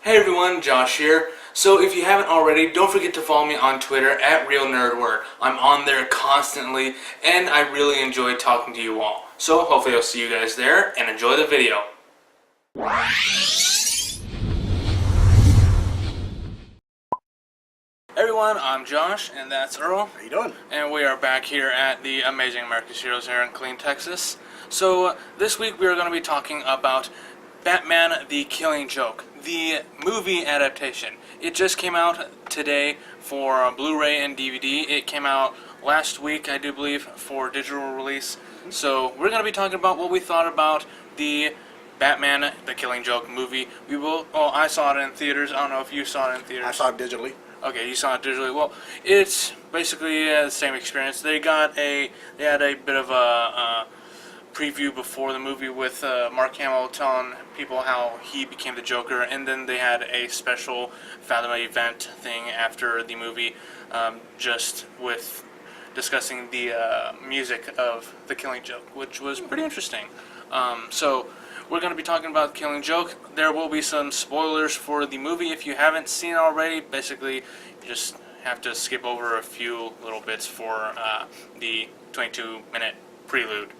Hey everyone, Josh here. So if you haven't already, don't forget to follow me on Twitter at @RealNerdWord. I'm on there constantly, and I really enjoy talking to you all. So hopefully I'll see you guys there, and enjoy the video. Everyone, I'm Josh, and that's Earl. How you doing? And we are back here at the Amazing America's Heroes here in Killeen, Texas. So this week we are going to be talking about Batman the Killing Joke, the movie adaptation. It just came out today for Blu-ray and DVD. It came out last week, I do believe, for digital release. So we're going to be talking about what we thought about the Batman the Killing Joke movie. I saw it in theaters. I don't know if you saw it in theaters. I saw it digitally. Okay, you saw it digitally. Well, it's basically the same experience. They had a bit of a preview before the movie with Mark Hamill telling people how he became the Joker, and then they had a special Fathom event thing after the movie, just with discussing the music of The Killing Joke, which was pretty interesting. So we're going to be talking about The Killing Joke. There will be some spoilers for the movie if you haven't seen it already. Basically, you just have to skip over a few little bits for the 22-minute prelude.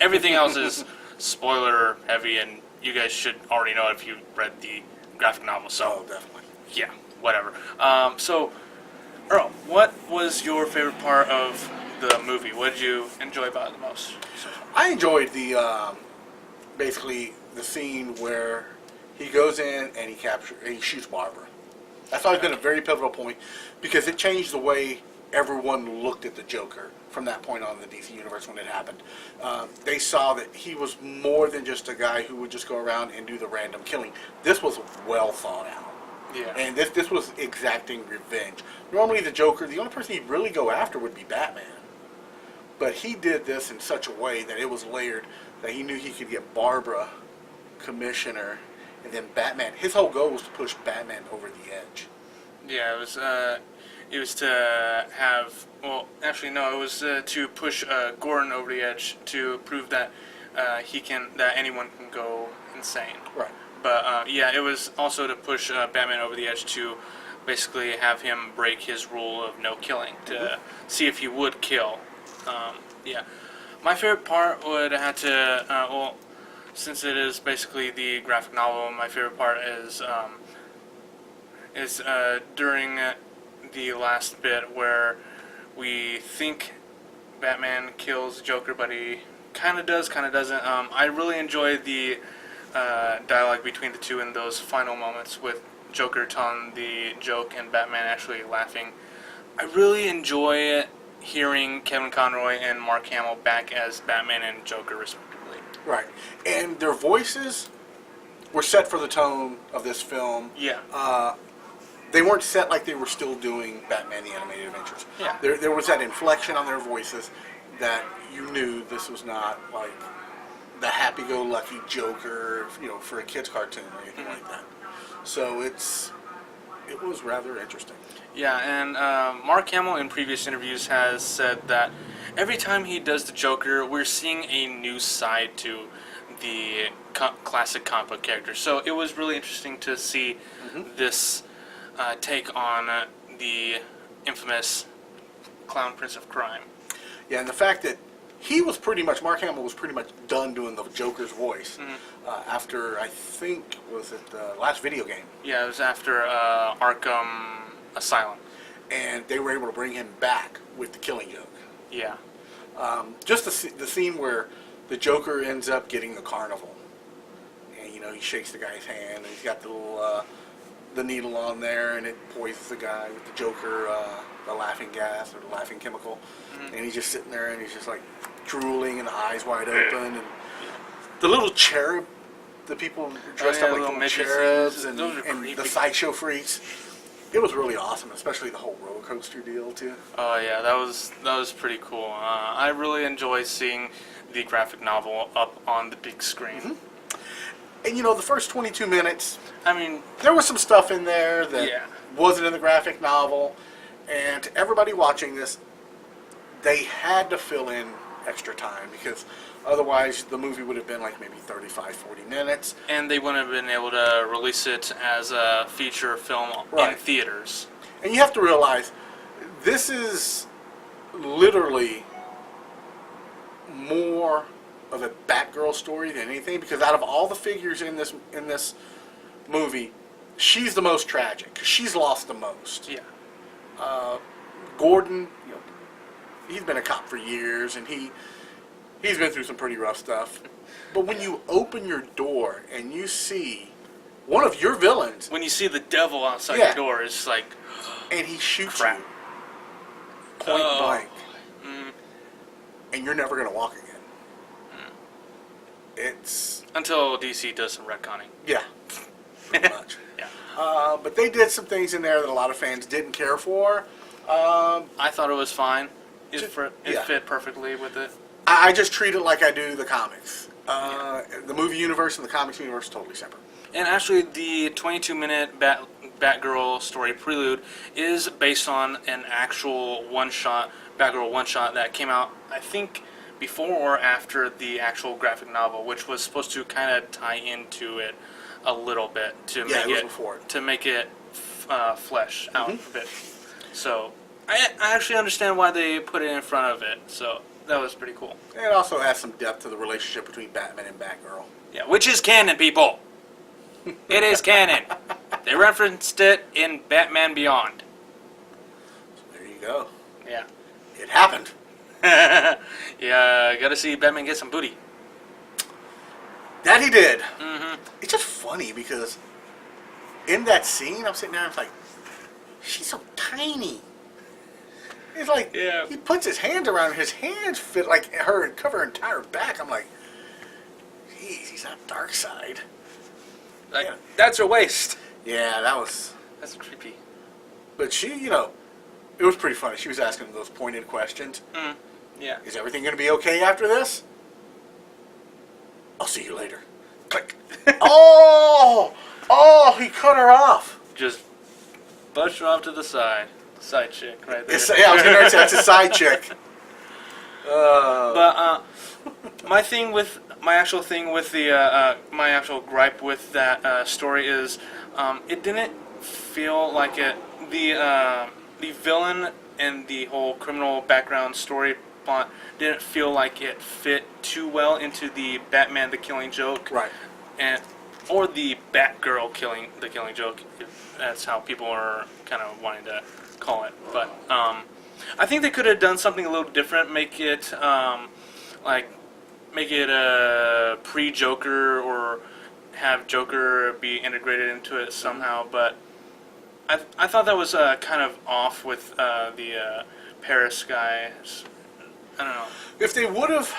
Everything else is spoiler heavy, and you guys should already know it if you read the graphic novel. So, definitely. Yeah, whatever. So, Earl, what was your favorite part of the movie? What did you enjoy about it the most? I enjoyed the basically the scene where he goes in and he shoots Barbara. I thought it was a very pivotal point because it changed the way everyone looked at the Joker from that point on in the DC universe when it happened. They saw that he was more than just a guy who would just go around and do the random killing. This was well thought out. Yeah. And this was exacting revenge. Normally the Joker, the only person he'd really go after would be Batman. But he did this in such a way that it was layered that he knew he could get Barbara, Commissioner, and then Batman. His whole goal was to push Batman over the edge. Yeah, it was to have, well, actually no, it was to push Gordon over the edge to prove that that anyone can go insane. Right. But yeah, it was also to push Batman over the edge to basically have him break his rule of no killing, to see if he would kill. Yeah. My favorite part would have to, since it is basically the graphic novel, my favorite part is during the last bit where we think Batman kills Joker, but he kind of does, kind of doesn't. I really enjoy the dialogue between the two in those final moments with Joker telling the joke and Batman actually laughing. I really enjoy hearing Kevin Conroy and Mark Hamill back as Batman and Joker, respectively. Right. And their voices were set for the tone of this film. Yeah. They weren't set like they were still doing Batman the Animated Adventures. Yeah. There was that inflection on their voices that you knew this was not like the happy-go-lucky Joker, for a kid's cartoon or anything like that. So it was rather interesting. Yeah, and Mark Hamill in previous interviews has said that every time he does the Joker, we're seeing a new side to the classic comic book character. So it was really interesting to see this take on the infamous Clown Prince of Crime. Yeah, and the fact that Mark Hamill was pretty much done doing the Joker's voice after, I think, was it the last video game? Yeah, it was after Arkham Asylum. And they were able to bring him back with the Killing Joke. Yeah. Just the scene where the Joker ends up getting the carnival. And, he shakes the guy's hand, and he's got the little the needle on there, and it poisons the guy with the Joker, the laughing gas or the laughing chemical. And he's just sitting there, and he's just like drooling, and the eyes wide open, and the little cherub, the people dressed up like little cherubs, and the sideshow freaks. It was really awesome, especially the whole roller coaster deal too. Oh yeah, that was pretty cool. I really enjoy seeing the graphic novel up on the big screen. And the first 22 minutes, I mean, there was some stuff in there that wasn't in the graphic novel, and to everybody watching this, they had to fill in extra time, because otherwise the movie would have been like maybe 35, 40 minutes. And they wouldn't have been able to release it as a feature film in theaters. And you have to realize, this is literally more of a Batgirl story than anything, because out of all the figures in this movie, she's the most tragic, 'cause she's lost the most. Yeah. Gordon, he's been a cop for years, and he's been through some pretty rough stuff. But when you open your door and you see one of your villains, when you see the devil outside your door, it's like, and he shoots crap. you point blank, and you're never gonna walk again. It's until DC does some retconning. Yeah, pretty much. Yeah. But they did some things in there that a lot of fans didn't care for. I thought it was fine. It fit perfectly with it. I just treat it like I do the comics. The movie universe and the comics universe are totally separate. And actually, the 22-minute Batgirl Story prelude is based on an actual one-shot, Batgirl one-shot that came out, I think, before or after the actual graphic novel, which was supposed to kind of tie into it a little bit to make it flesh out a bit. So I actually understand why they put it in front of it. So that was pretty cool. It also has some depth to the relationship between Batman and Batgirl. Yeah, which is canon, people. It is canon. They referenced it in Batman Beyond. So there you go. Yeah. It happened. Yeah, gotta see Batman get some booty. That he did. Mm-hmm. It's just funny because in that scene, I'm sitting there and I'm like, she's so tiny. It's like, he puts his hands around her, his hands fit like her and cover her entire back. I'm like, geez, he's on dark side. Like, that's her waist. Yeah, that's creepy. But she, it was pretty funny. She was asking those pointed questions. Yeah. Is everything going to be okay after this? I'll see you later. Click. Oh, he cut her off. Just pushed her off to the side. The side chick right there. I was going to say that's a side chick. But my actual gripe with that story is it didn't feel like it. The villain and the whole criminal background story plot didn't feel like it fit too well into the Batman the Killing Joke, right? Or the Batgirl the Killing Joke. If that's how people are kind of wanting to call it. But I think they could have done something a little different. Make it a pre-Joker, or have Joker be integrated into it somehow. But I thought that was kind of off with the Paris guy. I don't know. If they would have,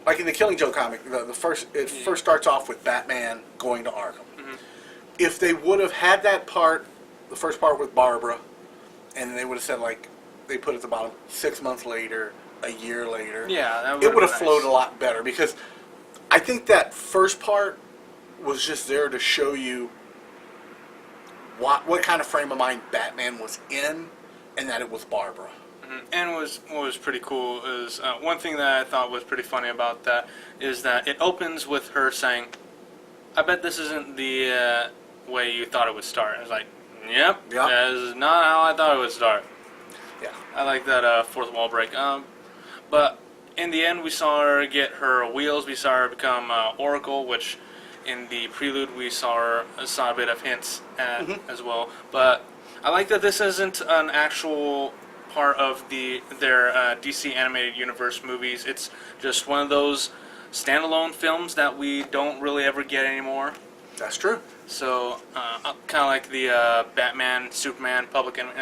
like in the Killing Joke comic, it first starts off with Batman going to Arkham. Mm-hmm. If they would have had that part, the first part with Barbara, and they would have said, like, they put at the bottom, 6 months later, a year later. Yeah, it would have flowed a lot better, because I think that first part was just there to show you what kind of frame of mind Batman was in, and that it was Barbara. Mm-hmm. And what was pretty cool is one thing that I thought was pretty funny about that is that it opens with her saying, "I bet this isn't the way you thought it would start." I was like, "Yep, that is not how I thought it would start." Yeah, I like that fourth wall break. But in the end, we saw her get her wheels. We saw her become Oracle, which in the prelude we saw a bit of hints at as well. But I like that this isn't an actual part of their DC animated universe movies. It's just one of those standalone films that we don't really ever get anymore. That's true. So kind of like the Batman, Superman,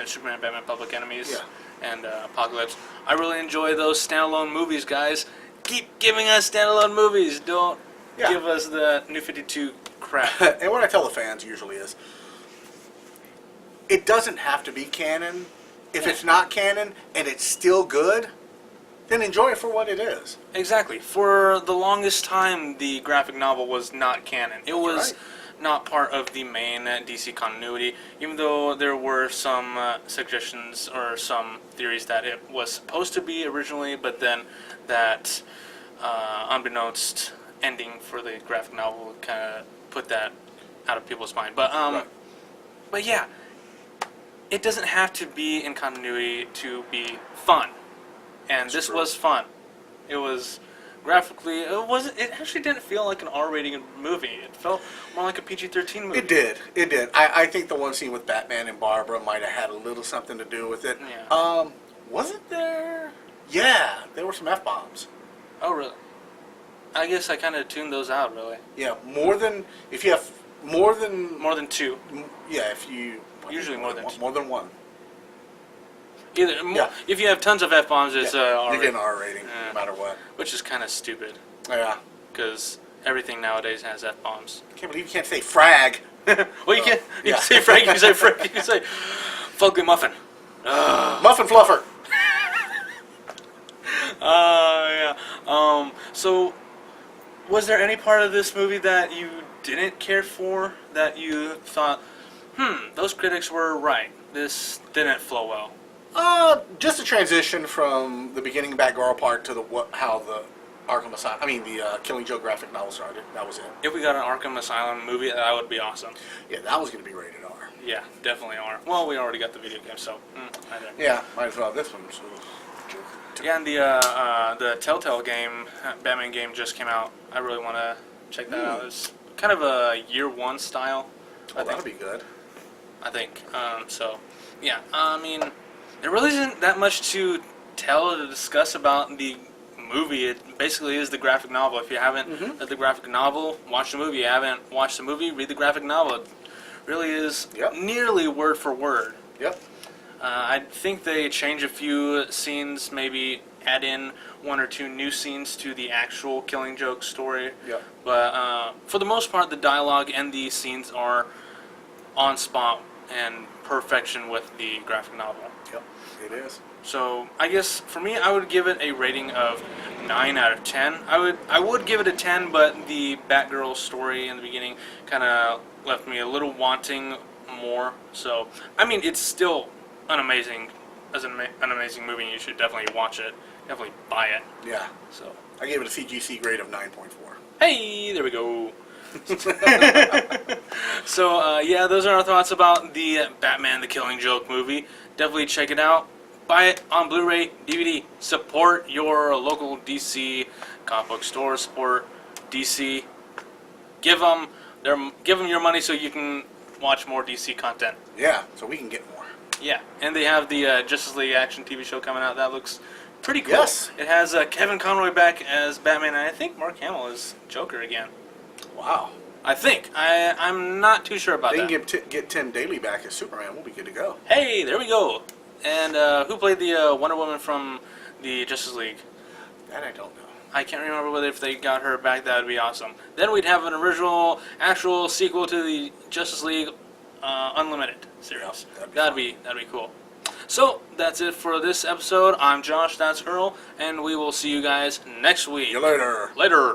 Superman, Batman, Public Enemies, and Apocalypse. I really enjoy those standalone movies, guys. Keep giving us standalone movies. Don't give us the New 52 crap. And what I tell the fans usually is, it doesn't have to be canon. If it's not canon and it's still good, then enjoy it for what it is. Exactly. For the longest time, the graphic novel was not canon. It was not part of the main DC continuity, even though there were some suggestions or some theories that it was supposed to be originally, but then that unbeknownst ending for the graphic novel kind of put that out of people's mind. But Right. but yeah, it doesn't have to be in continuity to be fun, and That's this true. was fun. It was graphically. It actually didn't feel like an R-rated movie. It felt more like a PG-13 movie. It did. It did. I think the one scene with Batman and Barbara might have had a little something to do with it. Yeah. Wasn't there? Yeah, there were some F-bombs. Oh really? I guess I kind of tuned those out. Really. Yeah, more than if you have more than More than two. yeah, if you Usually more than one, two. more than one. Either Yeah. if you have tons of F-bombs, it's Yeah, R-rated, you get an R rating Yeah. no matter what. which is kind of stupid Yeah, because everything nowadays has F-bombs. I can't believe you can't say frag. Well, you can't. You yeah. can say Frank. You can say Frank. You can say Fugly Muffin. Muffin fluffer. Yeah. So, was there any part of this movie that you didn't care for? That you thought, those critics were right. This didn't flow well. Just a transition from the beginning Batgirl part to how the Arkham Asylum. I mean the Killing Joke graphic novel started. That was it. If we got an Arkham Asylum movie, that would be awesome. Yeah, that was going to be rated R. Yeah, definitely are. Well, we already got the video game, so either. Yeah, might as well. This one. So, Yeah, and the Telltale game, Batman game, just came out. I really want to check that out. It's kind of a year one style. Oh, that'll be good. I think. So, yeah. I mean, there really isn't that much to tell or to discuss about the movie. It basically is the graphic novel. If you haven't read the graphic novel, watch the movie. If you haven't watched the movie, read the graphic novel. It really is nearly word for word. Yep. I think they change a few scenes, maybe add in one or two new scenes to the actual Killing Joke story. Yep. But for the most part, the dialogue and the scenes are on spot and perfection with the graphic novel. Yep. It is. So I guess for me, I would give it a rating of 9 out of 10. I would give it a 10, but the Batgirl story in the beginning kind of left me a little wanting more. So I mean, it's still an amazing movie. And you should definitely watch it. Definitely buy it. Yeah. So I gave it a CGC grade of 9.4. hey, there we go. So yeah, those are our thoughts about the Batman: The Killing Joke movie. Definitely check it out. Buy it on Blu-ray, DVD. Support your local DC comic book store. Support DC. Give them your money so you can watch more DC content. Yeah, so we can get more. Yeah, and they have the Justice League action TV show coming out. That looks pretty cool. Yes. It has Kevin Conroy back as Batman, and I think Mark Hamill is Joker again. Wow. I think. I'm not too sure about They that. can get Tim Daly back as Superman. We'll be good to go. Hey, there we go. And who played the Wonder Woman from the Justice League? That I don't know. I can't remember whether if they got her back. That would be awesome. Then we'd have an original, actual sequel to the Justice League Unlimited series. Yeah, that'd be cool. So that's it for this episode. I'm Josh. That's Earl, and we will see you guys next week. See you later. Later.